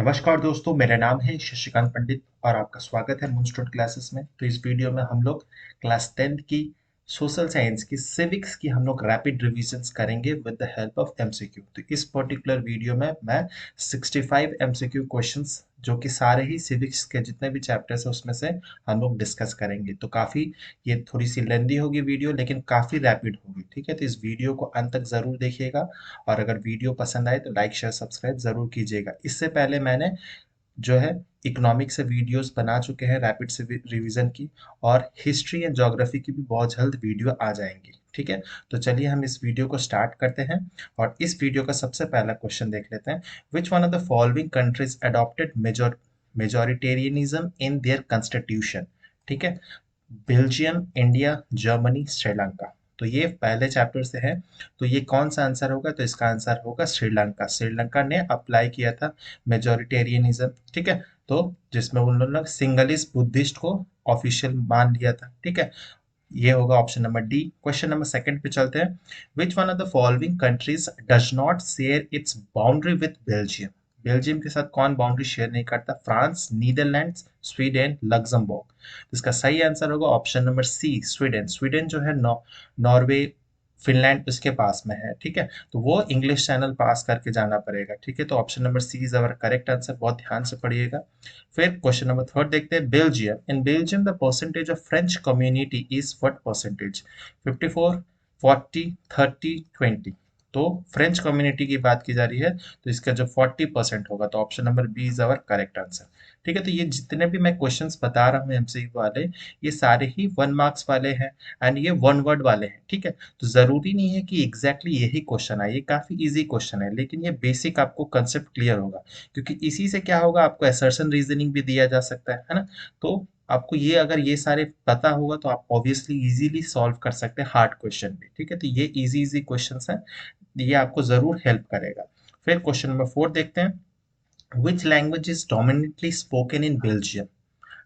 नमस्कार दोस्तों, मेरा नाम है शशिकांत पंडित और आपका स्वागत है मूनस्टोन क्लासेस में। तो इस वीडियो में हम लोग क्लास 10th की सोशल साइंस की सिविक्स की हम लोग रैपिड रिविजन्स करेंगे with the help of MCQ. तो इस पर्टिकुलर वीडियो में मैं 65 एमसीक्यू क्वेश्चंस जो कि सारे ही सिविक्स के जितने भी चैप्टर्स है उसमें से हम लोग डिस्कस करेंगे। तो काफ़ी ये थोड़ी सी लेंदी होगी वीडियो, लेकिन काफ़ी रैपिड होगी। ठीक है, तो इस वीडियो को अंत तक ज़रूर देखिएगा और अगर वीडियो पसंद आए तो लाइक शेयर सब्सक्राइब ज़रूर कीजिएगा। इससे पहले मैंने जो है इकोनॉमिक से वीडियोस बना चुके हैं रैपिड से रिवीजन की, और हिस्ट्री एंड ज्योग्राफी की भी बहुत जल्द वीडियो आ जाएंगी। ठीक है, तो चलिए हम इस वीडियो को स्टार्ट करते हैं और इस वीडियो का सबसे पहला क्वेश्चन देख लेते हैं। Which one of the following countries adopted majoritarianism in their constitution. ठीक है, बेल्जियम, इंडिया, जर्मनी, श्रीलंका। तो ये पहले चैप्टर से है। तो ये कौन सा आंसर होगा? तो इसका आंसर होगा श्रीलंका। श्रीलंका ने अप्लाई किया था मेजोरिटेरियनिज्म। ठीक है, तो जिसमें उन्होंने सिंगलिस्ट बुद्धिस्ट को ऑफिशियल मान लिया था। ठीक है, ये होगा option number D. Question number second पे चलते हैं। Which one of the following countries does not share its boundary with Belgium. Belgium के साथ कौन बाउंड्री शेयर नहीं करता? France, Netherlands, Sweden, Luxembourg. इसका सही आंसर होगा option number C, Sweden. Sweden जो है नॉर्वे, फिनलैंड उसके पास में है। ठीक है, तो वो इंग्लिश चैनल पास करके जाना पड़ेगा। ठीक है, तो option number C is our correct answer. बहुत ध्यान से पढ़िएगा। फिर क्वेश्चन नंबर थर्ड देखते हैं। Belgium, in Belgium the percentage of French community is what percentage? 54, 40, 30, 20। तो फ्रेंच कम्युनिटी की बात की जा रही है, तो इसका जो 40% होगा, तो option number B is our correct answer. ठीक है, तो ये जितने भी मैं क्वेश्चंस बता रहा हूँ एमसीक्यू वाले, ये सारे ही 1 मार्क्स वाले हैं एंड ये 1 वर्ड वाले हैं। ठीक है, तो जरूरी नहीं है कि एग्जैक्टली यही क्वेश्चन आए, ये काफी इजी क्वेश्चन है, लेकिन ये बेसिक आपको कंसेप्ट क्लियर होगा, क्योंकि इसी से क्या होगा, आपको असर्शन रीजनिंग भी दिया जा सकता है ना। तो आपको ये अगर ये सारे पता होगा तो आप ऑब्वियसली इजीली सॉल्व कर सकते हैं हार्ड क्वेश्चन भी। ठीक है, तो ये इजी इजी क्वेश्चंस हैं, ये आपको जरूर हेल्प करेगा। फिर क्वेश्चन नंबर 4 देखते हैं। Which language is dominantly spoken in Belgium?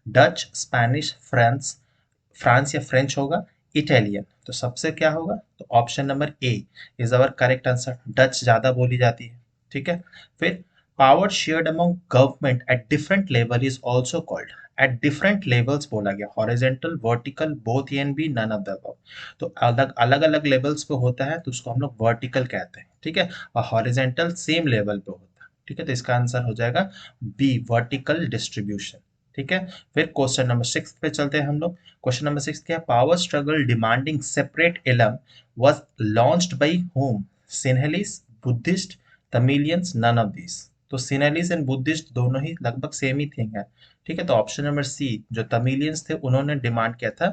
Dutch, Spanish, France या फ्रेंच होगा, इटालियन। तो सबसे क्या होगा? तो option number A is our correct answer. Dutch ज्यादा बोली जाती है। ठीक है, फिर power shared among government at different level is also called. At different levels बोला गया, horizontal, vertical, both and B, none of the above. तो अलग अलग अलग लेवल्स पे होता है तो उसको हम लोग वर्टिकल कहते हैं। ठीक है, और हॉरिजॉन्टल सेम लेवल पे होता है। ठीक है, तो इसका आंसर हो जाएगा बी, वर्टिकल डिस्ट्रीब्यूशन। ठीक है, फिर क्वेश्चन नंबर 6 पे चलते हैं हम लोग। क्वेश्चन नंबर 6 क्या? Power struggle demanding separate Eelam was launched by whom? Sinhalese, Buddhist, Tamilians, none of this. तो सिनहलीज एंड बुद्धिस्ट दोनों ही लगभग सेम ही थिंग है। ठीक है, तो ऑप्शन नंबर सी, जो तमिलियंस थे उन्होंने डिमांड किया था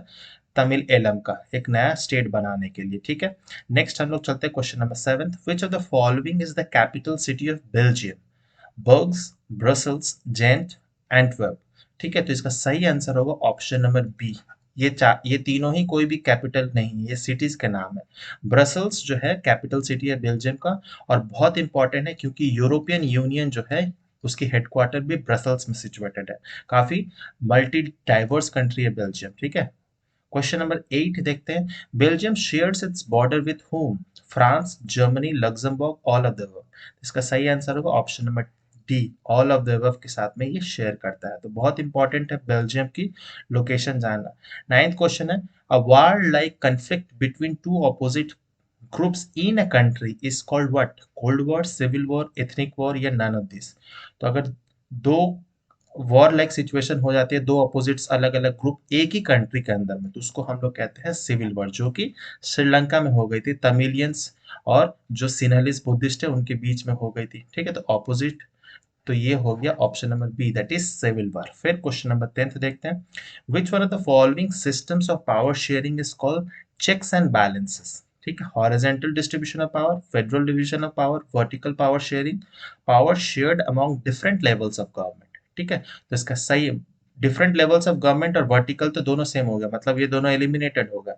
तमिल एलम का एक नया स्टेट बनाने के लिए। ठीक है, नेक्स्ट हम लोग चलते हैं question number 7। Which of the following is the capital city of Belgium? Bruges, Brussels, Ghent, Antwerp. ठीक है, तो इसका सही आंसर होगा ऑप्शन नंबर बी। ये तीनों ही कोई भी कैपिटल नहीं है, ये सिटीज के नाम है। ब्रसल्स जो है कैपिटल सिटी है बेल्जियम का, और बहुत इंपॉर्टेंट है क्योंकि यूरोपियन यूनियन जो है उसकी हेडक्वार्टर भी ब्रसल्स में सिचुएटेड है। काफी मल्टी डाइवर्स कंट्री है बेल्जियम। ठीक है, क्वेश्चन नंबर 8 देखते हैं। Belgium shares its border with whom? France, Germany, Luxembourg, all of the above. इसका सही आंसर होगा option number D, all of the above के साथ में ये शेयर करता है। तो बहुत इंपॉर्टेंट है बेल्जियम की लोकेशन जानना। 9th क्वेश्चन है। A war like conflict between two opposite groups in a country is called what? Cold war, civil war, ethnic war या नन ऑफ दिस। तो अगर दो वॉर लाइक सिचुएशन हो जाती है, दो अपोजिट्स अलग अलग ग्रुप एक ही कंट्री के अंदर में, तो उसको हम लोग कहते हैं सिविल वॉर, जो कि श्रीलंका में हो गई थी। तमिलियंस और जो सिनहलिस बुद्धिस्ट है उनके बीच में हो गई थी। ठीक है, तो ऑपोजिट, तो ये हो गया option number B, that is civil war. फिर क्वेश्चन नंबर 10th देखते हैं। Which one of the following systems of power sharing is called checks and balances? ठीक है, horizontal distribution of power, federal division of power, vertical power sharing, power shared among different levels of government. ठीक है, तो इसका सही, different levels of government और vertical तो दोनों सेम हो गया, मतलब ये दोनों एलिमिनेटेड हो गया।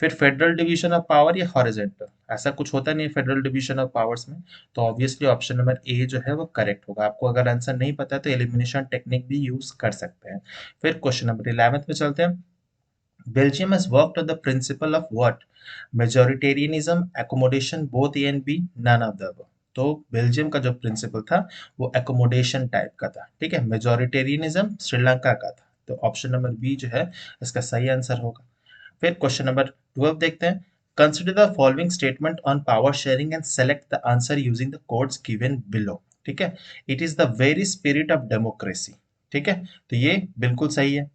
फिर फेडरल डिवीजन ऑफ पावर या हॉरिजॉन्टल, ऐसा कुछ होता नहीं फेडरल डिवीजन ऑफ पावर्स में। तो ऑब्वियसली ऑप्शन नंबर ए जो है वो करेक्ट होगा। आपको अगर आंसर नहीं पता है तो एलिमिनेशन टेक्निक भी यूज कर सकते हैं। फिर क्वेश्चन नंबर 11th में चलते हैं। Belgium has worked on the principle of what? Majoritarianism, accommodation, both A and B, none of the above. तो बेल्जियम का जो प्रिंसिपल था वो एकोमोडेशन टाइप का था, ठीक है। मेजोरिटेरियनिज्म श्रीलंका का था, तो ऑप्शन नंबर बी जो है इसका सही आंसर होगा। फिर क्वेश्चन नंबर 12 देखते हैं। Consider the following statement on power sharing and select the answer using the codes given below, ठीक है। It is the very spirit of democracy, ठीक है, तो ये बिल्कुल सही है।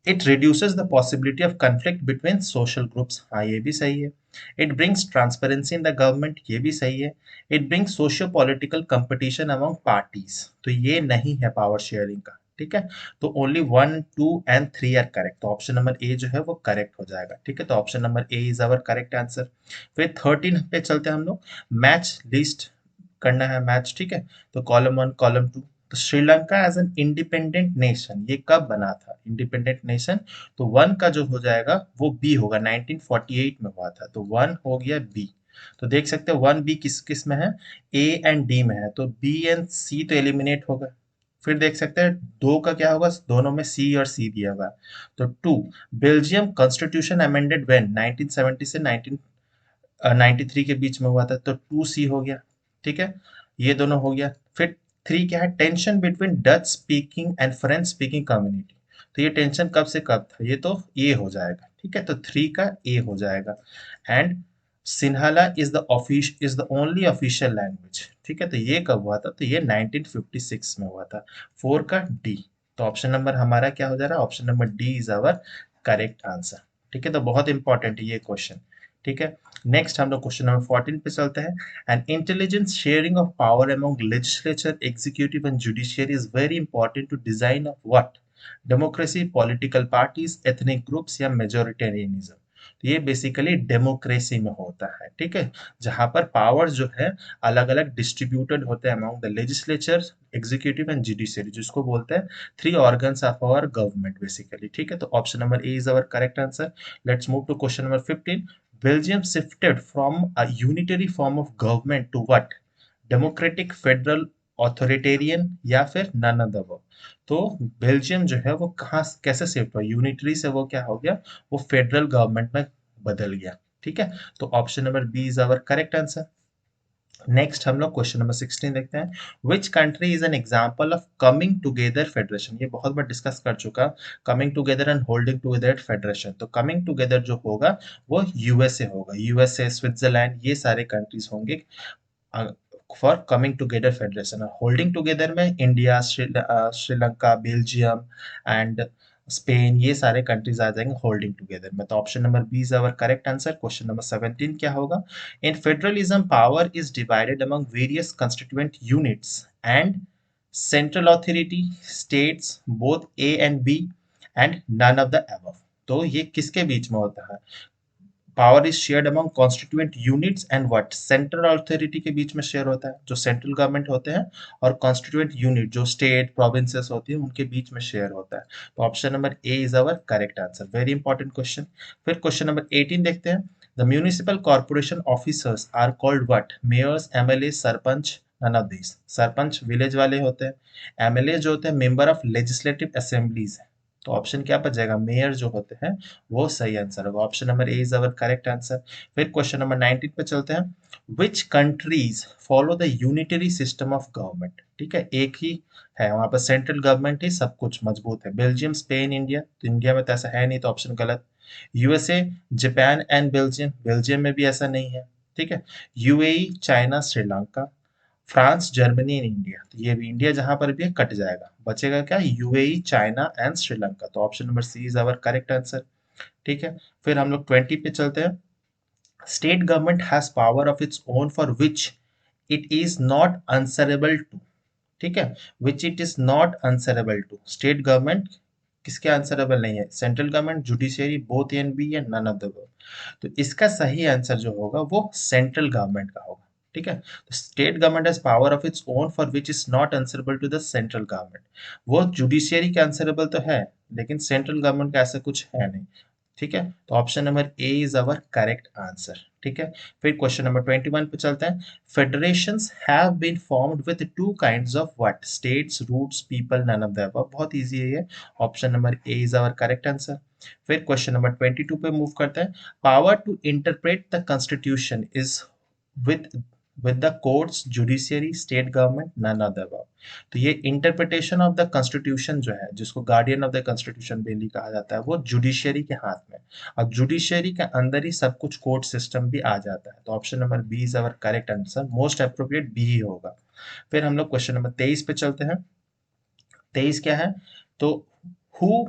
It reduces the possibility of conflict between social groups, हाँ ये भी सही है। It brings transparency in the government, ये भी सही है। It brings socio political competition among parties, तो ये नहीं है पावर शेयरिंग का, ठीक है। तो ओनली 1, 2 एंड 3 आर करेक्ट, तो ऑप्शन नंबर ए जो है वो करेक्ट हो जाएगा, ठीक है। तो option number A is our correct answer. फिर 13 पे चलते हैं हम लोग। मैच लिस्ट करना है मैच, ठीक है। तो कॉलम 1 कॉलम 2, तो Sri Lanka as an independent nation ये कब बना था इंडिपेंडेंट नेशन, तो वन का जो हो जाएगा वो बी होगा, 1948 में हुआ था, तो वन हो गया बी। तो देख सकते हो वन बी किस किस में है, ए एंड डी में है, तो बी एंड सी तो एलिमिनेट होगा। फिर देख सकते हैं दो का क्या होगा, दोनों में सी और सी दिया हुआ है। तो two, Belgium constitution amended when 1970 से 93 के बीच में हुआ था, तो 2C हो गया, ठीक है। ये दोनों हो गया। फिर 3 क्या है, tension between Dutch speaking and French speaking community, तो ये टेंशन कब से कब था, ये तो ए हो जाएगा, ठीक है। तो 3 का ए हो जाएगा। And Sinhala is the only official language, ठीक है, तो ये कब हुआ था, तो ये 1956 में हुआ था। 4 का डी, तो ऑप्शन नंबर हमारा क्या हो जा रहा है, option number D is our correct answer, ठीक है। तो बहुत इंपॉर्टेंट है ये क्वेश्चन, ठीक है। नेक्स्ट हम लोग क्वेश्चन नंबर 14 पे चलते हैं। An intelligence sharing of power among legislature executive and judiciary is very important to design of what, democracy, political parties, ethnic groups या मेजोरिटेरियनिज्म, तो ये बेसिकली डेमोक्रेसी में होता है, ठीक है, जहां पर पावर जो है अलग अलग डिस्ट्रीब्यूटेड होते हैं among the legislature, executive and judiciary, जिसको बोलते हैं three organs of our government basically, ठीक है। तो option number A is our correct answer. Let's move to question number 15। Belgium shifted from a unitary form of government to what? Democratic, federal, authoritarian या फिर none of the above? तो Belgium जो है वो कहाँ कैसे शिफ्ट हुआ, unitary से वो क्या हो गया, वो फेडरल गवर्नमेंट में बदल गया, ठीक है। तो option number B is our correct answer. Next हम लोग क्वेश्चन नंबर 16 देखते हैं। Which country is an example of coming together federation, ये बहुत बार डिस्कस कर चुका, coming together and holding together federation, तो कमिंग टुगेदर जो होगा वो यूएसए होगा, यूएसए, स्विट्जरलैंड, ये सारे कंट्रीज होंगे for coming together federation. Holding together में India, Sri Lanka, Belgium and Spain, ये सारे कंट्रीज आ जाएंगे होल्डिंग टुगेदर में, तो option number B is our correct answer. Question number 17 क्या होगा, in federalism power is divided among various constituent units and central authority states both A and B and none of the above, तो ये किसके बीच में होता है, power is shared among constituent units and what, central authority के बीच में share होता है, जो सेंट्रल गवर्नमेंट होते हैं, और कॉन्स्टिट्यूएंट यूनिट जो स्टेट प्रोविंसेस होती है उनके बीच में शेयर होता है, तो option number A is our correct answer. Very important question. फिर क्वेश्चन नंबर 18 देखते हैं। The municipal corporation officers are called what, mayors, MLA, sarpanch, none of this. Sarpanch village वाले होते हैं, एमएलए जो होते हैं मेंबर ऑफ लेजिस्लेटिव असेंबलीज, तो ऑप्शन क्या बच जाएगा, मेयर जो होते हैं वो सही आंसर होगा, option number A is our correct answer. फिर क्वेश्चन नंबर 19 पे चलते हैं। Which countries follow the unitary system of government, ठीक है, एक ही है वहां पर सेंट्रल गवर्नमेंट ही सब कुछ मजबूत है, बेल्जियम, स्पेन, इंडिया, तो इंडिया में तो ऐसा है नहीं, तो ऑप्शन गलत। USA, Japan and Belgium, Belgium में भी ऐसा नहीं है, ठीक है। UAE, China, Sri Lanka, France, Germany and India, तो ये भी इंडिया जहां पर भी है कट जाएगा, बचेगा क्या, यूएई, चाइना एंड श्रीलंका, तो option number C is our correct answer, ठीक है। फिर हम लोग 20 पे चलते हैं। State government has power of its own for which it is not answerable to, ठीक है, which it is not answerable to, state government किसके आंसरेबल नहीं है, central government, judiciary, both and B या नन ऑफ द अबव, तो इसका सही answer जो होगा वो सेंट्रल गवर्नमेंट का होगा, ठीक है। तो state government has power of its own for which is not answerable to the central government, वो जुडिशियरी के आंसरेबल तो है लेकिन सेंट्रल गवर्नमेंट का ऐसा कुछ है नहीं, ठीक है। तो option number A is our correct answer, ठीक है। फिर क्वेश्चन नंबर 21 पे चलते हैं। Federations have been formed with two kinds of what, states, roots, people, none of the above, बहुत इजी है ये, option number A is our correct answer. फिर क्वेश्चन नंबर 22 पे मूव करते हैं। Power to interpret the constitution is with with the courts, judiciary, state government, none of the above। तो ये interpretation of the constitution जो है, जिसको guardian of the constitution बेनली कहा जाता है, वो जुडिशियरी के हाथ में। और जुडिशियरी के अंदर ही सब कुछ कोर्ट सिस्टम भी आ जाता है। तो option number B is our correct answer, most appropriate B ही होगा। फिर हम लोग क्वेश्चन नंबर 23 पे चलते हैं। 23 क्या है? तो who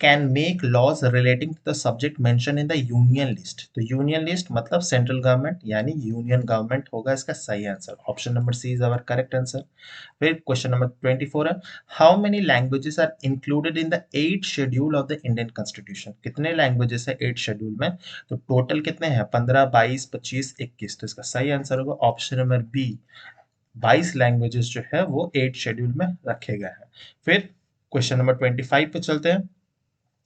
can make laws relating to the subject mention in the union list. तो यूनियन लिस्ट मतलब सेंट्रल गवर्नमेंट यानी यूनियन गवर्नमेंट होगा इसका सही answer. Option number C is our correct answer. फिर क्वेश्चन नंबर 24 है, how many languages are included in the 8th schedule of the Indian constitution. कितने languages है 8th शेड्यूल में? तो टोटल कितने हैं? 15, 22, 25, 21। तो इसका सही आंसर होगा ऑप्शन नंबर बी, 22 लैंग्वेजेस जो है वो 8 शेड्यूल में रखे गए हैं। फिर क्वेश्चन नंबर 25 पे चलते हैं।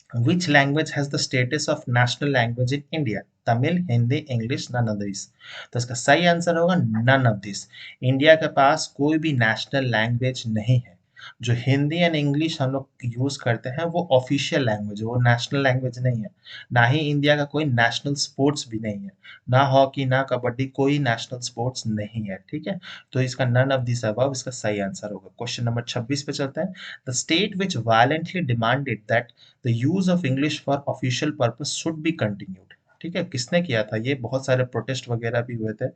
Which language has the status of national language in India? Tamil, Hindi, English, none of these। तो इसका सही आंसर होगा none of this। इंडिया के पास कोई भी नेशनल लैंग्वेज नहीं है। जो हिंदी एंड इंग्लिश हम लोग यूज करते हैं वो ऑफिशियल लैंग्वेज है, वो नेशनल लैंग्वेज नहीं है। ना ही इंडिया का कोई नेशनल स्पोर्ट्स भी नहीं है, ना हॉकी ना कबड्डी, कोई नेशनल स्पोर्ट्स नहीं है। ठीक है, तो इसका नन ऑफ दिस अबव इसका सही आंसर होगा। क्वेश्चन नंबर 26 पे चलते हैं। The state which violently demanded that the use of English for official purpose should be continued. ठीक है, किसने किया था ये? बहुत सारे प्रोटेस्ट वगैरह भी हुए थे।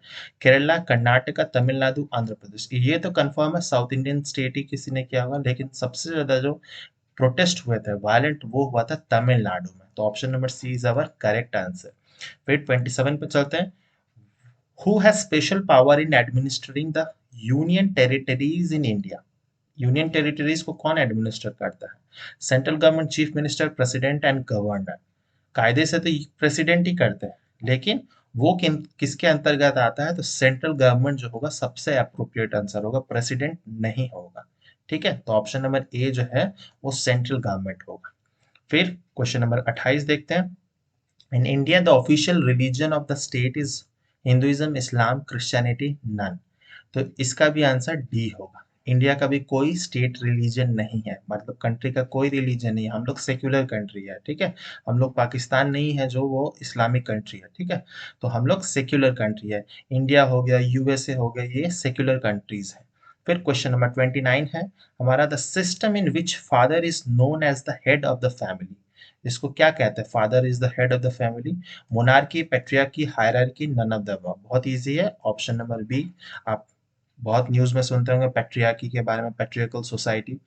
केरला, कर्नाटका, तमिलनाडु, आंध्र प्रदेश। ये तो कंफर्म है साउथ इंडियन स्टेट ही किसी ने किया होगा, लेकिन सबसे ज्यादा जो प्रोटेस्ट हुए थे वायलेंट वो हुआ था तमिलनाडु में। तो option number C is our correct answer. फिर 27 पे चलते हैं। Who has special power in administering the union territories in India. Union territories को कौन एडमिनिस्टर करता है? Central government, chief minister, president and governor. कायदे से तो प्रेसिडेंट ही करते हैं, लेकिन वो किसके अंतर्गत आता है? तो सेंट्रल गवर्नमेंट जो होगा सबसे अप्रोप्रिएट आंसर होगा, प्रेसिडेंट नहीं होगा। ठीक है, तो ऑप्शन नंबर ए जो है वो सेंट्रल गवर्नमेंट होगा। फिर क्वेश्चन नंबर 28 देखते हैं। In India the official religion of the state is Hinduism, Islam, Christianity, none. तो इसका भी आंसर डी होगा। इंडिया का भी कोई स्टेट रिलीजन नहीं है, मतलब कंट्री का कोई रिलीजन नहीं है। हम लोग सेक्युलर कंट्री है। ठीक है, हम लोग पाकिस्तान नहीं है जो वो इस्लामिक कंट्री है। ठीक है, तो हम लोग सेक्युलर कंट्री है। इंडिया हो गया, यूएसए हो गया, ये सेक्युलर कंट्रीज है। फिर क्वेश्चन नंबर 29 है हमारा, the system in which father is known as the head of the family. इसको क्या कहते हैं? Father is the head of the family. Monarchy, patriarchy, hierarchy, none of the above. बहुत easy है, ऑप्शन नंबर बी। आप बहुत news में सुनते होंगे पैट्रियार्की के बारे में, पैट्रियार्कल सोसाइटी।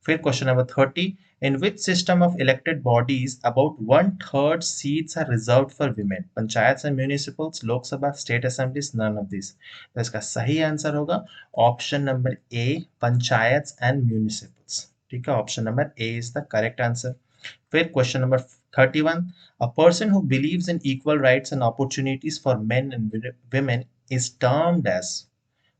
फिर question number 30, in which system of elected bodies about 1/3 seats are reserved for women. Panchayat and municipals, Lok Sabha, state assemblies, none of this. तो इसका सही आंसर होगा option number A, panchayat and municipals. ठीक है, option number A is the correct answer. फिर question number 31, a person who believes in equal rights and opportunities for men and women is termed as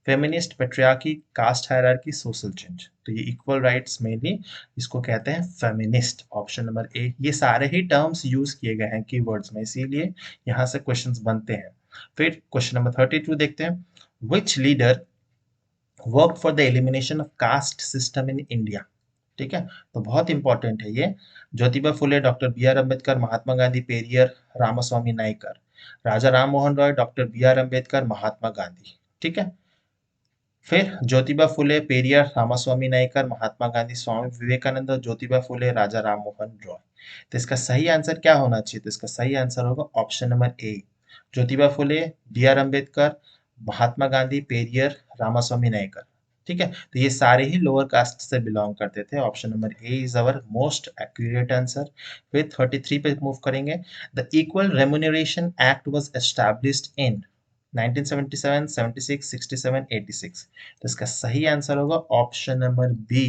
feminist, patriarchy, caste hierarchy, social change. तो ये equal rights में भी इसको कहते हैं feminist. Option number ए। ये सारे ही टर्म्स यूज किए गए हैं कीवर्ड्स में, इसीलिए यहाँ से क्वेश्चंस बनते हैं। फिर क्वेश्चन नंबर 32 देखते हैं। Which leader work for the elimination of caste system in India. ठीक है, तो बहुत इंपॉर्टेंट है ये। Jyotiba Phule, doctor B R Ambedkar, Mahatma Gandhi, Periyar, Ramaswamy Naicker. Raja Ram Mohan Roy, doctor B R Ambedkar, Mahatma Gandhi. ठीक है, फिर ज्योतिबा फुले, पेरियर, रामास्वामी नायकर, महात्मा गांधी, स्वामी विवेकानंद, ज्योतिबा फुले, राजा राम मोहन रॉय। तो इसका सही आंसर क्या होना चाहिए? तो इसका सही आंसर होगा option number A, Jyotiba Phule, B R Ambedkar, Mahatma Gandhi, Periyar, Ramaswamy Naicker. ठीक है, तो ये सारे ही लोअर कास्ट से बिलोंग करते थे। Option number A is our most accurate answer. फिर 33 पे मूव करेंगे। The equal remuneration act was established in 1977, 76, 67, 86। तो इसका सही आंसर होगा ऑप्शन नंबर बी।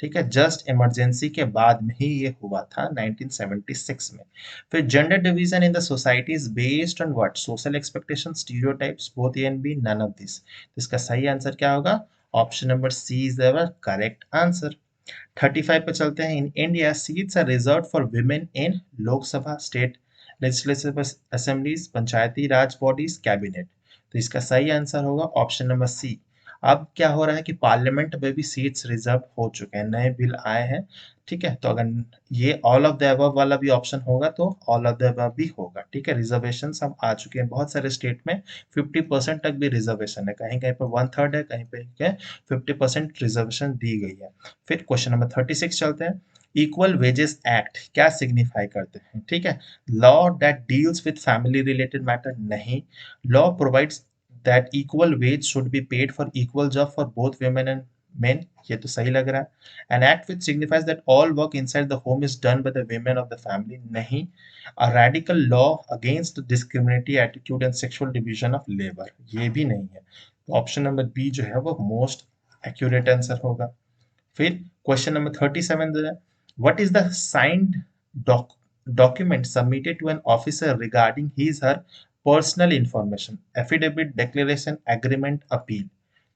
ठीक है, जस्ट इमरजेंसी के बाद में ही ये हुआ था 1976 में। फिर gender division in the society is based on what? Social expectation, stereotypes, both A and B, none of this. तो इसका सही आंसर क्या होगा? Option number C is the correct answer. 35 पे चलते हैं। In India seats are reserved for women in Lok Sabha, state legislative assemblies, Panchayati Raj bodies, cabinet. तो इसका सही आंसर होगा ऑप्शन नंबर सी, अब क्या हो रहा है कि पार्लियामेंट में भी सीट्स रिजर्व हो चुके हैं, नए बिल आए हैं। ठीक है, तो अगर ये ऑल ऑफ द अबव वाला भी ऑप्शन होगा तो ऑल ऑफ द अबव भी होगा। ठीक है, रिजर्वेशन अब आ चुके हैं बहुत सारे स्टेट में, 50% तक भी रिजर्वेशन है, कहीं कहीं पर 1/3 है, कहीं पे 50% रिजर्वेशन दी गई है। फिर क्वेश्चन नंबर 36 चलते हैं। इक्वल वेजेस एक्ट क्या सिग्निफाई करते हैं? ठीक है, law that deals with family related matter नहीं। Law provides that equal wage should be paid for equal job for both women and men, ये तो सही लग रहा है। An act which signifies that all work inside the home is done by the women of the family नहीं। A radical law against discriminatory attitude and sexual division of labour, ये भी नहीं है। तो ऑप्शन नंबर बी जो है वो most accurate answer होगा। फिर क्वेश्चन नंबर 37 जो है, what is the signed document submitted to an officer regarding his her personal information? Affidavit, declaration, agreement, appeal.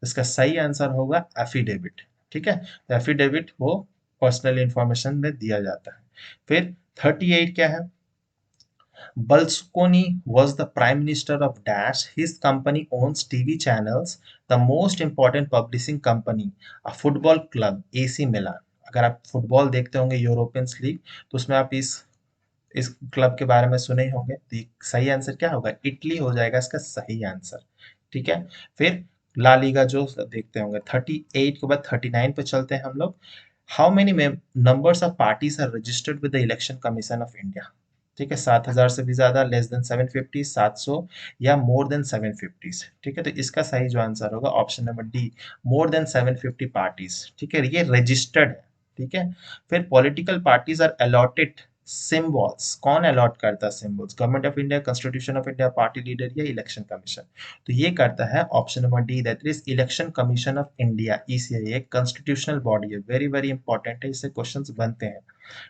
इसका सही आंसर होगा एफिडेविट। ठीक है, तो एफिडेविट वो पर्सनल इंफॉर्मेशन में दिया जाता है। फिर 38 क्या है? Berlusconi was the prime minister of Dash. His company owns TV channels. The most important publishing company, a football club, AC Milan. अगर आप फुटबॉल देखते होंगे यूरोपियंस लीग, तो उसमें आप इस क्लब के बारे में सुने ही होंगे। तो सही आंसर क्या होगा? इटली हो जाएगा इसका सही आंसर। ठीक है, फिर ला लीगा जो देखते होंगे। 38 के बाद 39 पे चलते हैं हम लोग। How many numbers of parties are registered with the election commission of India? ठीक है, 7,000 से भी ज्यादा, लेस देन 750, 700 या मोर देन 750। ठीक है, तो इसका सही जो आंसर होगा option number D, more than 750 parties. ठीक है, ये रजिस्टर्ड है। ठीक है, फिर political parties are allotted symbols, कौन अलॉट करता है symbols? Government of India, constitution of India, party leader या इलेक्शन कमीशन? तो ये करता है option number D, that is election commission of India, ECI, एक कॉन्स्टिट्यूशनल बॉडी है, वेरी वेरी इंपॉर्टेंट है, इससे क्वेश्चंस बनते हैं।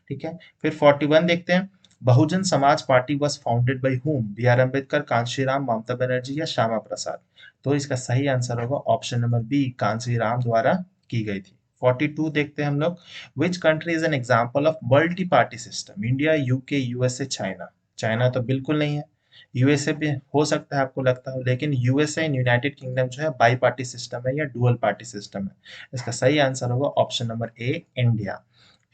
ठीक है, फिर 41 देखते हैं। Bahujan Samaj Party was founded by whom? B R Ambedkar, Kanshi Ram, Mamata Banerjee या श्यामा प्रसाद? तो इसका सही आंसर होगा ऑप्शन नंबर बी, कांशीराम द्वारा की गई थी। 42 देखते हैं हम लोग। विच country is an example of multi party system? India, UK, USA, China? China तो बिल्कुल नहीं है। यूएसए भी हो सकता है आपको लगता हो, लेकिन यूएसए एंड यूनाइटेड किंगडम जो है बाई पार्टी सिस्टम है या डुअल पार्टी सिस्टम है। इसका सही आंसर होगा ऑप्शन नंबर ए, इंडिया।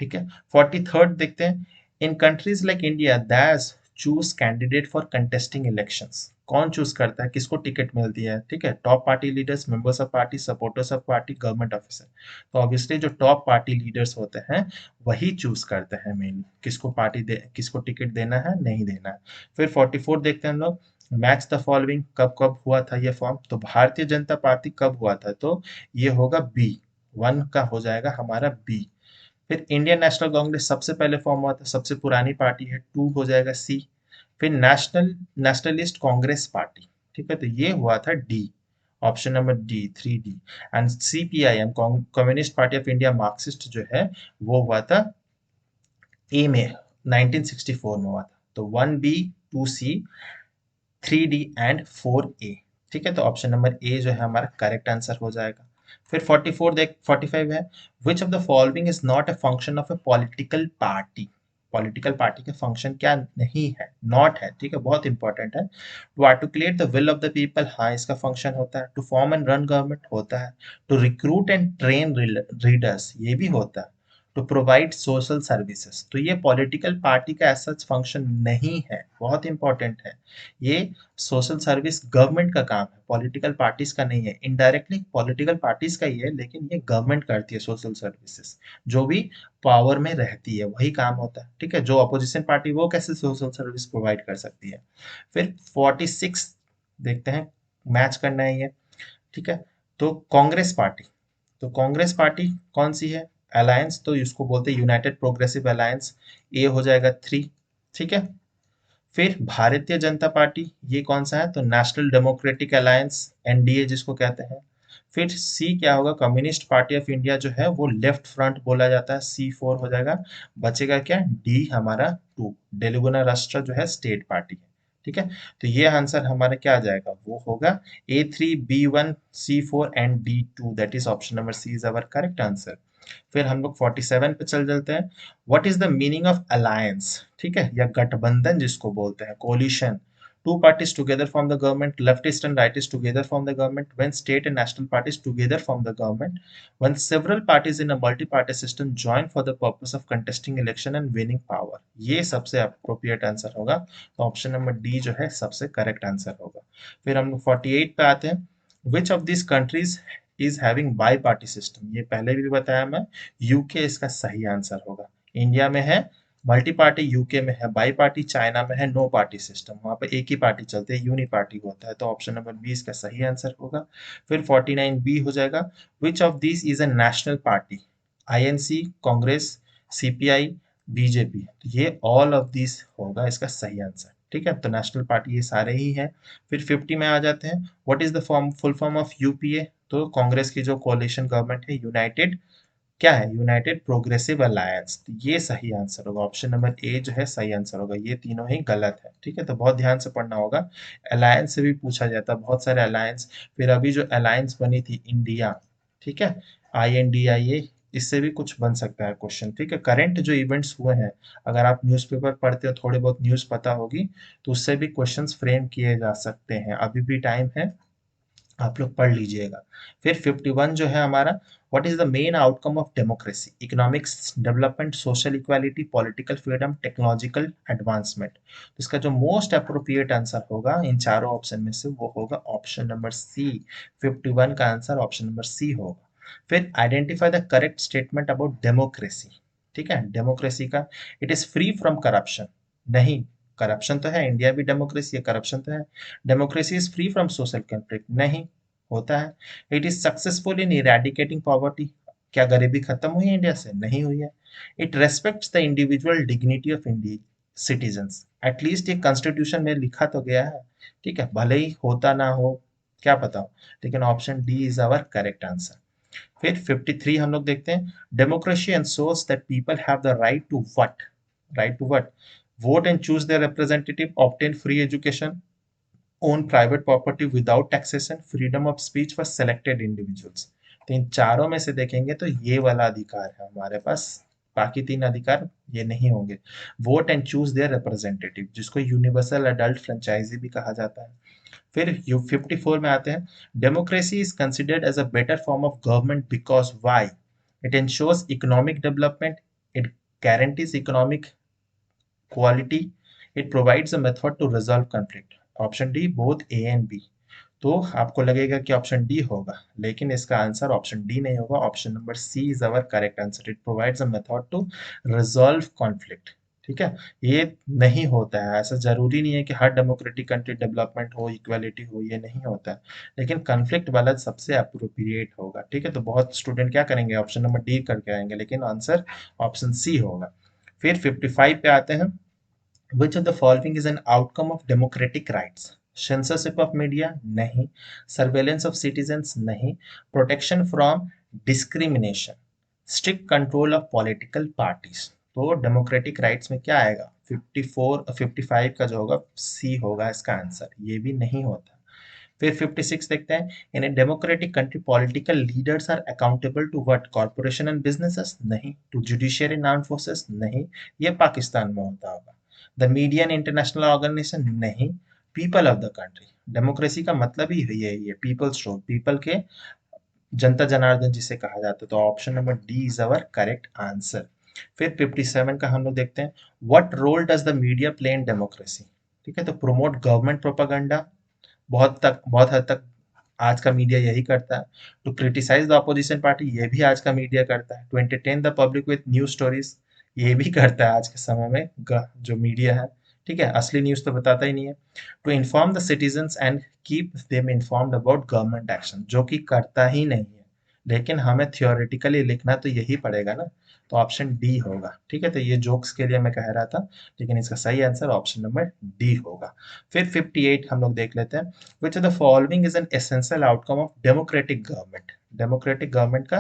ठीक है, 43rd देखते हैं। इन कंट्रीज लाइक इंडिया, दैस choose candidate for contesting elections, कौन चूज करता है, किसको टिकट मिलती है? ठीक है, top party leaders, members of party, supporters of party, government officer? तो ऑब्वियसली जो टॉप पार्टी लीडर्स होते हैं वही चूज करते हैं मेनली, किसको किसको टिकट देना है, नहीं देना है। फिर 44 देखते हैं हम लोग। मैच द फॉलोइंग, कब कब हुआ था ये फॉर्म? तो भारतीय जनता पार्टी कब हुआ था? तो ये होगा बी, 1 का हो जाएगा हमारा बी। फिर इंडियन नेशनल कांग्रेस सबसे पहले फॉर्म हुआ था, सबसे पुरानी पार्टी है, 2 हो जाएगा सी। फिर नेशनलिस्ट कांग्रेस पार्टी, ठीक है, तो ये हुआ था D, option number D, 3D। And CPIM, communist party of India, Marxist जो है, वो हुआ था ए में, 1964 में हुआ था। तो 1B, 2C, 3D and 4A। ठीक है, तो ऑप्शन नंबर ए जो है हमारा करेक्ट आंसर हो जाएगा। फिर 44 देख 45 है। विच of the following is not a function of a political party? Political party का फंक्शन क्या नहीं है, नॉट है। ठीक है, बहुत इंपॉर्टेंट है। To articulate the will of the people, हाँ इसका फंक्शन होता है। To form and run government होता है। To recruit and train readers, ये भी होता है। टू प्रोवाइड सोशल सर्विसेज, तो ये पॉलिटिकल पार्टी का ऐसा फंक्शन नहीं है, बहुत इंपॉर्टेंट है। ये सोशल सर्विस गवर्नमेंट का काम है, पॉलिटिकल पार्टीज का नहीं है। इनडायरेक्टली पॉलिटिकल पार्टीज का ही है, लेकिन ये गवर्नमेंट करती है सोशल सर्विसेज, जो भी पावर में रहती है वही काम होता है। ठीक है, जो अपोजिशन पार्टी वो कैसे सोशल सर्विस प्रोवाइड कर सकती है? फिर 46 देखते हैं, मैच करना है ये। ठीक है, तो कांग्रेस पार्टी, तो कांग्रेस पार्टी कौन सी है? अलायंस, तो इसको बोलते हैं यूनाइटेड प्रोग्रेसिव अलायंस, ए हो जाएगा 3। ठीक है, फिर भारतीय जनता पार्टी, ये कौन सा है? तो नेशनल डेमोक्रेटिक अलायंस, एनडीए जिसको कहते हैं। फिर सी क्या होगा? कम्युनिस्ट पार्टी ऑफ इंडिया जो है वो लेफ्ट फ्रंट बोला जाता है, C4 हो जाएगा। बचेगा क्या? डी हमारा 2, तेलुगुना राष्ट्र जो है स्टेट पार्टी है। ठीक है, तो ये आंसर हमारा क्या आ जाएगा? वो होगा A3, B1, C4 and D2, that is option number C is our correct answer. फिर हम लोग 47 पे चल चलते हैं। What is the meaning of alliance? ठीक है, या गठबंधन जिसको बोलते हैं, coalition. two parties together form the government, leftist and rightist together form the government, when state and national parties together form the government, when several parties in a multi-party system join for the purpose of contesting election and winning power। ये सबसे appropriate answer होगा, तो option number D जो है सबसे correct answer होगा। फिर हम 48 पे आते हैं, which of this countries is having bi party system, ये पहले भी बताया मैं, यूके इसका सही आंसर होगा। इंडिया में है मल्टी पार्टी, यूके में है बाई पार्टी, चाइना में है नो पार्टी सिस्टम, वहां पे एक ही पार्टी चलते हैं, यूनि पार्टी होता है, तो ऑप्शन नंबर बी इसका सही आंसर होगा। फिर 49 बी हो जाएगा, which of this is a national party, INC, Congress, CPI, BJP, ये ऑल ऑफ दिस होगा इसका सही आंसर। ठीक है, तो नेशनल पार्टी ये सारे ही हैं। फिर 50 में आ जाते हैं, what is the form full form of UPA, तो कांग्रेस की जो कोalition गवर्नमेंट है, यूनाइटेड क्या है, यूनाइटेड प्रोग्रेसिव अलायंस, तो ये सही आंसर होगा। ऑप्शन नंबर ए जो है सही आंसर होगा, ये तीनों ही गलत है। ठीक है, तो बहुत ध्यान से पढ़ना होगा। अलायंस से भी पूछा जाता है, बहुत सारे अलायंस। फिर अभी जो अलायंस बनी थी इंडिया, ठीक है, INDIA, इससे भी कुछ बन सकता है क्वेश्चन। ठीक है, करंट जो इवेंट्स हुए हैं, अगर आप न्यूज़पेपर पढ़ते हो, थोड़ी बहुत न्यूज़ पता होगी, तो उससे भी क्वेश्चंस फ्रेम किए जा सकते हैं, अभी भी टाइम है, आप लोग पढ़ लीजिएगा। फिर 51 जो है हमारा, what is the main outcome of democracy, economics development, social equality, political freedom, technological advancement, तो इसका जो मोस्ट अप्रोप्रिएट आंसर होगा इन चारों ऑप्शन में से, वो होगा ऑप्शन नंबर सी। 51 का आंसर ऑप्शन नंबर सी होगा। फिर identify the correct statement about democracy. ठीक है, डेमोक्रेसी का, it is free from corruption, नहीं, करप्शन तो है, इंडिया भी डेमोक्रेसी है, करप्शन तो है। Democracy is free from social conflict, नहीं होता है। It is successful in eradicating poverty, क्या गरीबी खत्म हुई है इंडिया से, नहीं हुई है। It respects the individual dignity of India citizens, at least ये कॉन्स्टिट्यूशन में लिखा तो गया है। ठीक है, भले ही होता ना हो, क्या पता हो, लेकिन option D is our correct answer. फिर 53 हम लोग देखते हैं, democracy ensures that people have the right to what, right to what, vote and choose their representative, obtain free education, own private property without taxation, freedom of speech for selected individuals। तो इन चारों में से देखेंगे तो ये वाला अधिकार है हमारे पास, बाकी तीन अधिकार ये नहीं होंगे। Vote and choose their representative, जिसको यूनिवर्सल अडल्ट फ्रेंचाइजी भी कहा जाता है। फिर 54 में आते हैं, democracy is considered as a better form of government because why, it ensures economic development, it guarantees economic quality, it provides a method to resolve conflict। Option D both A and B, तो आपको लगेगा कि option D होगा, लेकिन इसका answer option D नहीं होगा, option number C is our correct answer. It provides a method to resolve conflict. ठीक है, ये नहीं होता है, ऐसा जरूरी नहीं है कि हर डेमोक्रेटिक कंट्री डेवलपमेंट हो, इक्वालिटी हो, ये नहीं होता है, लेकिन कॉन्फ्लिक्ट वाला सबसे अप्रोप्रिएट होगा। ठीक है, तो बहुत स्टूडेंट क्या करेंगे, ऑप्शन नंबर डी करके आएंगे, लेकिन आंसर ऑप्शन सी होगा। फिर 55 पे आते हैं, which of the following is an outcome of democratic rights, censorship of media, नहीं, surveillance of citizens, नहीं, protection from discrimination, strict control of political parties। तो डेमोक्रेटिक राइट्स में क्या आएगा, 55 का जो होगा सी होगा इसका आंसर, ये भी नहीं होता। फिर 56 देखते हैं, in a democratic country political leaders are accountable to what, corporation and businesses, नहीं, to judiciary and armed forces, नहीं, ये पाकिस्तान में होता होगा। The media and international organisation, नहीं, people of the country, democracy का मतलब ही यही है, पीपल्स रोल, पीपल के, जनता जनार्दन जिसे कहा जाता है, तो option number D is our correct answer. फिर 57 का हम लोग देखते हैं, what role does the media play in democracy. ठीक है, तो प्रोमोट गवर्नमेंट प्रोपागेंडा, बहुत हद तक आज का मीडिया यही करता है। To criticise the opposition party, ये भी आज का मीडिया करता है। To entertain the public with news stories, ये भी करता है आज के समय में जो मीडिया है। ठीक है, असली न्यूज तो बताता ही नहीं है। To inform the citizens and keep them informed about government action, जो कि करता ही नहीं है, लेकिन हमें थियोरेटिकली लिखना तो यही पड़ेगा ना, तो ऑप्शन डी होगा। ठीक है, तो ये जोक्स के लिए मैं कह रहा था, लेकिन इसका सही आंसर ऑप्शन नंबर डी होगा। फिर 58 हम लोग देख लेते हैं, which of the following is an essential outcome of democratic government। Democratic government का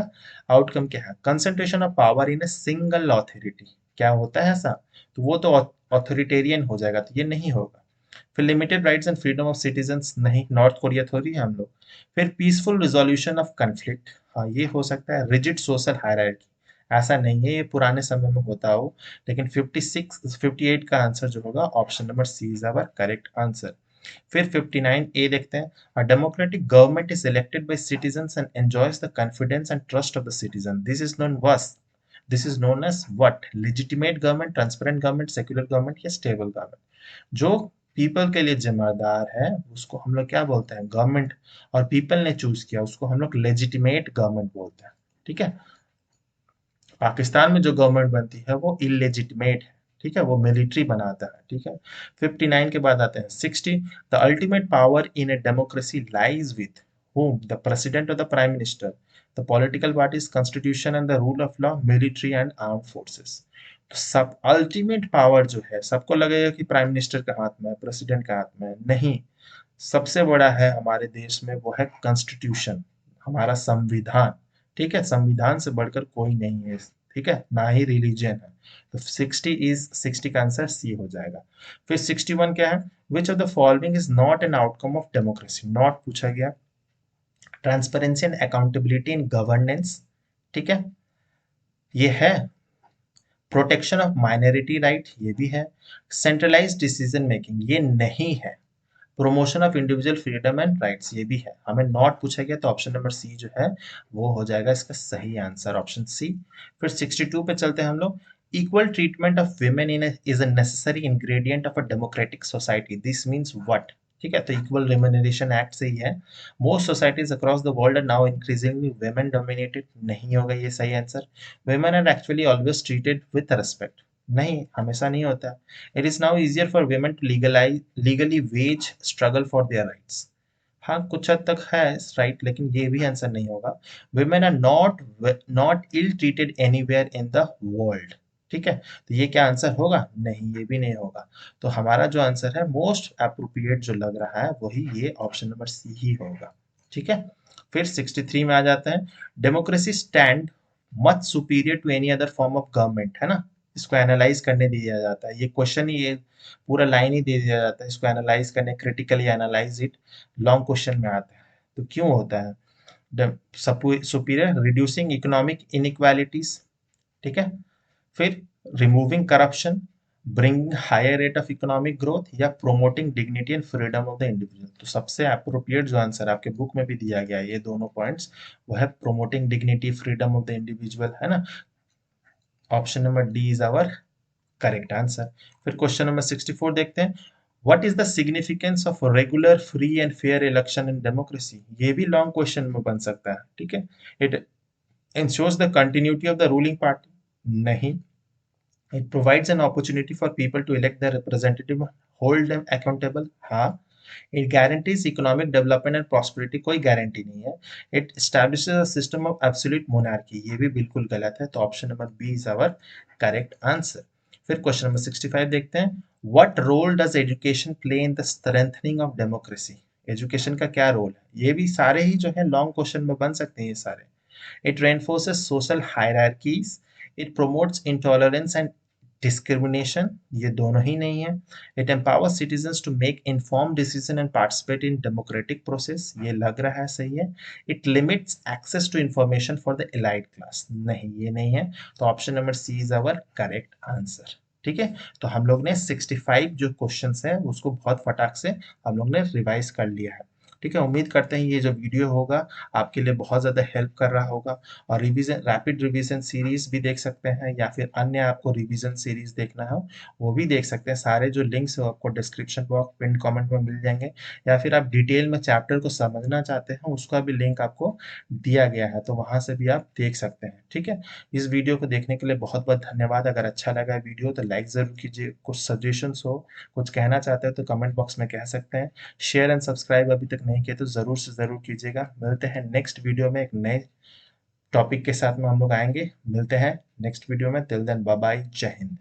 आउटकम क्या है, concentration of power in a single authority, क्या होता है ऐसा, तो वो तो ऑथोरिटेरियन हो जाएगा, तो ये नहीं होगा। फिर limited rights and freedom of citizens, नहीं, नॉर्थ कोरिया थोड़ी है हम लोग। फिर पीसफुल रिजोल्यूशन ऑफ कन्फ्लिक्ट, हाँ ये हो सकता है। रिजिड सोशल हायरार्की, ऐसा नहीं है, ये पुराने समय में होता हो, लेकिन 58 का आंसर जो होगा option number C is our correct answer. फिर 59 ए देखते हैं, a democratic government is elected by citizens and enjoys the confidence and trust of the citizen, this is known as what, legitimate government, transparent government, secular government या stable government. जो people के लिए जिम्मेदार है उसको हम लोग क्या बोलते हैं, गवर्नमेंट, और पीपल ने चूज किया उसको हम लोग लेजिटिमेट गवर्नमेंट बोलते हैं। ठीक है, पाकिस्तान में जो गवर्नमेंट बनती है वो इलेजिटिमेट है। ठीक है, वो मिलिट्री बनाता है। ठीक है, 59 के बाद आते हैं 60, the ultimate power in a democracy lies with whom, the president or the prime minister, the political parties, constitution and the rule of law, military and armed forces। तो सब अल्टीमेट पावर जो है, सबको लगेगा कि प्राइम मिनिस्टर के हाथ में है, प्रेसिडेंट के हाथ में है, नहीं। सबसे बड़ा है हमारे देश में वो है कॉन्स्टिट्यूशन, हमारा संविधान। ठीक है, संविधान से बढ़कर कोई नहीं है। ठीक है, ना ही रिलीजन है। तो 60 का आंसर सी हो जाएगा। फिर 61 क्या है, विच of the following is not an outcome of democracy, not पूछा गया। Transparency and accountability in governance, ठीक है, ये है। प्रोटेक्शन ऑफ माइनॉरिटी राइट, ये भी है। सेंट्रलाइज्ड डिसीजन मेकिंग, ये नहीं है। Promotion of individual freedom and rights, ये भी है। हमें नॉट पूछा गया तो ऑप्शन नंबर सी जो है वो हो जाएगा इसका सही आंसर, ऑप्शन सी। फिर 62 पे चलते हैं हम लोग, equal treatment of women in is a necessary ingredient of a democratic society, this means what. ठीक है, तो इक्वल रिम्यूनरेशन एक्ट से ही है। Most societies across the world are now increasingly women dominated, नहीं होगा ये सही answer. Women are actually always treated with respect, नहीं, हमेशा नहीं होता। It is now easier for women to legally wage struggle for their rights। हाँ, कुछ हद तक है राइट, लेकिन ये भी आंसर नहीं होगा। women are not ill treated anywhere in the world। ठीक है, तो ये क्या आंसर होगा, नहीं, ये भी नहीं होगा। तो हमारा जो आंसर है मोस्ट अप्रोप्रिएट जो लग रहा है वही ये ऑप्शन नंबर सी ही होगा। ठीक है, फिर 63 में आ जाते हैं, democracy stand much superior to any other form of government, है ना। इसको एनालाइज करने दिया जाता है, ये क्वेश्चन ही, ये पूरा लाइन ही दे दिया जाता है, इसको एनालाइज करने, critically analyse it, long question में आता है। तो क्यों होता है सुपीरियर, रिड्यूसिंग इकोनॉमिक इनइक्वालिटीज, ठीक है, फिर removing corruption, bring higher rate of economic growth, या promoting dignity and freedom of the individual. तो सबसे अप्रोप्रिएट जो आंसर आपके बुक में भी दिया गया है ये दोनों पॉइंट्स, वो है promoting dignity, freedom of the individual, है ना। Option number D is our correct answer. फिर क्वेश्चन नंबर 64 देखते हैं, what is the significance of regular free and fair election in democracy, ये भी लॉन्ग क्वेश्चन में बन सकता है। ठीक है, it ensures the continuity of the ruling party, नहीं। It provides an opportunity for people to elect the representative, hold them accountable, हाँ। It guarantees economic development and prosperity, कोई गारंटी नहीं है। It establishes a system of absolute monarchy, ये भी बिल्कुल गलत है। तो option number B is our correct answer. फिर क्वेश्चन नंबर 65 देखते हैं, what role does education play in the strengthening of democracy, education का क्या रोल है। ये भी सारे ही जो है लॉन्ग क्वेश्चन में बन सकते हैं ये सारे। It reinforces social hierarchies, it promotes intolerance and discrimination, ये दोनों ही नहीं है। It empowers citizens to make informed decision and participate in democratic process, ये लग रहा है सही है। It limits access to information for the elite class, नहीं, ये नहीं है। तो option number C is our correct answer. ठीक है, तो हम लोग ने 65 जो क्वेश्चंस है उसको बहुत फटाक से हम लोग ने रिवाइज कर लिया है। ठीक है, उम्मीद करते हैं ये जो वीडियो होगा आपके लिए बहुत ज़्यादा हेल्प कर रहा होगा। और रिवीजन, रैपिड रिवीजन सीरीज भी देख सकते हैं, या फिर अन्य आपको रिवीजन सीरीज देखना हो वो भी देख सकते हैं। सारे जो लिंक्स है आपको डिस्क्रिप्शन बॉक्स, पिन कमेंट में मिल जाएंगे। या फिर आप डिटेल में चैप्टर को समझना चाहते हैं उसका भी लिंक आपको दिया गया है, तो वहाँ से भी आप देख सकते हैं। ठीक है, इस वीडियो को देखने के लिए बहुत बहुत धन्यवाद। अगर अच्छा लगा वीडियो तो लाइक ज़रूर कीजिए, कुछ सजेशंस हो, कुछ कहना चाहते हैं तो कमेंट बॉक्स में कह सकते हैं। शेयर एंड सब्सक्राइब अभी तक नहीं किया तो ज़रूर से ज़रूर कीजिएगा। मिलते हैं नेक्स्ट वीडियो में एक नए टॉपिक के साथ में हम लोग आएंगे। मिलते हैं नेक्स्ट वीडियो में, टिल देन बाय बाय, जय हिंद।